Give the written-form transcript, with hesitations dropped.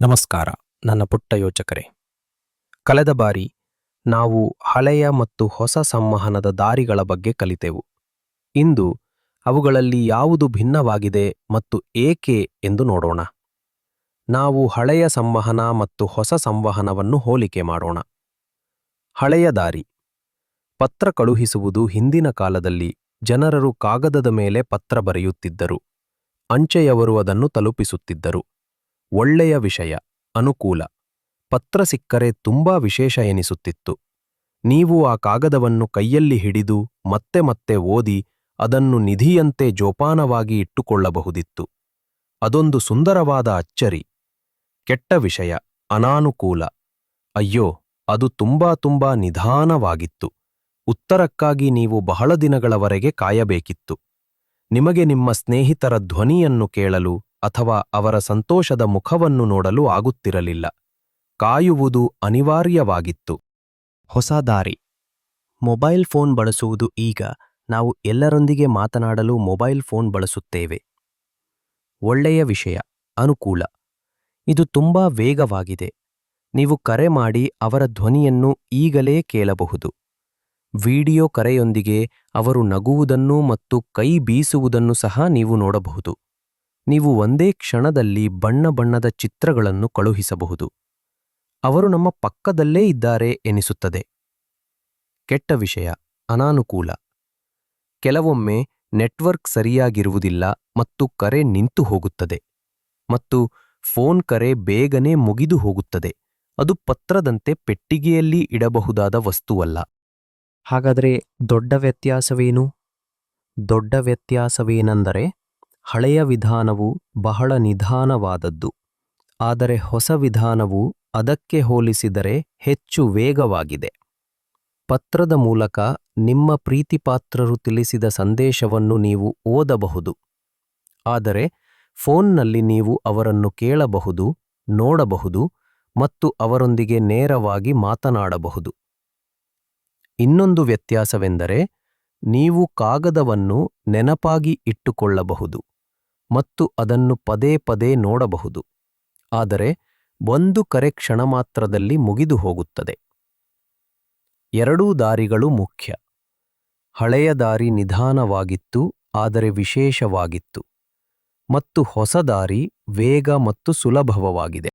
ನಮಸ್ಕಾರ ನನ್ನ ಪುಟ್ಟ ಯೋಚಕರೇ. ಕಳೆದ ಬಾರಿ ನಾವು ಹಳೆಯ ಮತ್ತು ಹೊಸ ಸಂವಹನದ ದಾರಿಗಳ ಬಗ್ಗೆ ಕಲಿತೆವು. ಇಂದು ಅವುಗಳಲ್ಲಿ ಯಾವುದು ಭಿನ್ನವಾಗಿದೆ ಮತ್ತು ಏಕೆ ಎಂದು ನೋಡೋಣ. ನಾವು ಹಳೆಯ ಸಂವಹನ ಮತ್ತು ಹೊಸ ಸಂವಹನವನ್ನು ಹೋಲಿಕೆ ಮಾಡೋಣ. ಹಳೆಯ ದಾರಿ. ಪತ್ರ ಕಳುಹಿಸುವುದು ಹಿಂದಿನ ಕಾಲದಲ್ಲಿ ಜನರು ಕಾಗದದ ಮೇಲೆ ಪತ್ರ ಬರೆಯುತ್ತಿದ್ದರು. ಅಂಚೆಯವರು ಅದನ್ನು ತಲುಪಿಸುತ್ತಿದ್ದರು. ಒಳ್ಳೆಯ ವಿಷಯ, ಅನುಕೂಲ. ಪತ್ರ ಸಿಕ್ಕರೆ ತುಂಬಾ ವಿಶೇಷ ಎನಿಸುತ್ತಿತ್ತು. ನೀವು ಆ ಕಾಗದವನ್ನು ಕೈಯಲ್ಲಿ ಹಿಡಿದು ಮತ್ತೆ ಮತ್ತೆ ಓದಿ ಅದನ್ನು ನಿಧಿಯಂತೆ ಜೋಪಾನವಾಗಿ ಇಟ್ಟುಕೊಳ್ಳಬಹುದಿತ್ತು. ಅದೊಂದು ಸುಂದರವಾದ ಅಚ್ಚರಿ. ಕೆಟ್ಟ ವಿಷಯ, ಅನಾನುಕೂಲ. ಅಯ್ಯೋ, ಅದು ತುಂಬಾ ನಿಧಾನವಾಗಿತ್ತು. ಉತ್ತರಕ್ಕಾಗಿ ನೀವು ಬಹಳ ದಿನಗಳವರೆಗೆ ಕಾಯಬೇಕಿತ್ತು. ನಿಮಗೆ ನಿಮ್ಮ ಸ್ನೇಹಿತರ ಧ್ವನಿಯನ್ನು ಕೇಳಲು ಅಥವಾ ಅವರ ಸಂತೋಷದ ಮುಖವನ್ನು ನೋಡಲು ಆಗುತ್ತಿರಲಿಲ್ಲ. ಕಾಯುವುದು ಅನಿವಾರ್ಯವಾಗಿತ್ತು. ಹೊಸ ದಾರಿ. ಮೊಬೈಲ್ ಫೋನ್ ಬಳಸುವುದು. ಈಗ ನಾವು ಎಲ್ಲರೊಂದಿಗೆ ಮಾತನಾಡಲು ಮೊಬೈಲ್ ಫೋನ್ ಬಳಸುತ್ತೇವೆ. ಒಳ್ಳೆಯ ವಿಷಯ, ಅನುಕೂಲ. ಇದು ತುಂಬಾ ವೇಗವಾಗಿದೆ. ನೀವು ಕರೆ ಮಾಡಿ ಅವರ ಧ್ವನಿಯನ್ನು ಈಗಲೇ ಕೇಳಬಹುದು. ವಿಡಿಯೋ ಕರೆಯೊಂದಿಗೆ ಅವರು ನಗುವುದನ್ನು ಮತ್ತು ಕೈ ಬೀಸುವುದನ್ನು ಸಹ ನೀವು ನೋಡಬಹುದು. ನೀವು ಒಂದೇ ಕ್ಷಣದಲ್ಲಿ ಬಣ್ಣ ಬಣ್ಣದ ಚಿತ್ರಗಳನ್ನು ಕಳುಹಿಸಬಹುದು. ಅವರು ನಮ್ಮ ಪಕ್ಕದಲ್ಲೇ ಇದ್ದಾರೆ ಎನಿಸುತ್ತದೆ. ಕೆಟ್ಟ ವಿಷಯ, ಅನಾನುಕೂಲ. ಕೆಲವೊಮ್ಮೆ ನೆಟ್ವರ್ಕ್ ಸರಿಯಾಗಿರುವುದಿಲ್ಲ ಮತ್ತು ಕರೆ ನಿಂತು ಹೋಗುತ್ತದೆ. ಮತ್ತು ಫೋನ್ ಕರೆ ಬೇಗನೆ ಮುಗಿದು ಹೋಗುತ್ತದೆ. ಅದು ಪತ್ರದಂತೆ ಪೆಟ್ಟಿಗೆಯಲ್ಲಿ ಇಡಬಹುದಾದ ವಸ್ತುವಲ್ಲ. ಹಾಗಾದರೆ ದೊಡ್ಡ ವ್ಯತ್ಯಾಸವೇನು? ದೊಡ್ಡ ವ್ಯತ್ಯಾಸವೇನೆಂದರೆ ಹಳೆಯ ವಿಧಾನವು ಬಹಳ ನಿಧಾನವಾದದ್ದು, ಆದರೆ ಹೊಸ ವಿಧಾನವು ಅದಕ್ಕೆ ಹೋಲಿಸಿದರೆ ಹೆಚ್ಚು ವೇಗವಾಗಿದೆ. ಪತ್ರದ ಮೂಲಕ ನಿಮ್ಮ ಪ್ರೀತಿಪಾತ್ರರು ತಿಳಿಸಿದ ಸಂದೇಶವನ್ನು ನೀವು ಓದಬಹುದು, ಆದರೆ ಫೋನ್ನಲ್ಲಿ ನೀವು ಅವರನ್ನು ಕೇಳಬಹುದು, ನೋಡಬಹುದು ಮತ್ತು ಅವರೊಂದಿಗೆ ನೇರವಾಗಿ ಮಾತನಾಡಬಹುದು. ಇನ್ನೊಂದು ವ್ಯತ್ಯಾಸವೆಂದರೆ ನೀವು ಕಾಗದವನ್ನು ನೆನಪಾಗಿ ಇಟ್ಟುಕೊಳ್ಳಬಹುದು ಮತ್ತು ಅದನ್ನು ಪದೇ ಪದೇ ನೋಡಬಹುದು, ಆದರೆ ಒಂದು ಕರೆ ಕ್ಷಣ ಮಾತ್ರದಲ್ಲಿ ಮುಗಿದು ಹೋಗುತ್ತದೆ. ಎರಡೂ ದಾರಿಗಳು ಮುಖ್ಯ. ಹಳೆಯ ದಾರಿ ನಿಧಾನವಾಗಿತ್ತು ಆದರೆ ವಿಶೇಷವಾಗಿತ್ತು, ಮತ್ತು ಹೊಸ ದಾರಿ ವೇಗ ಮತ್ತು ಸುಲಭವಾಗಿದೆ.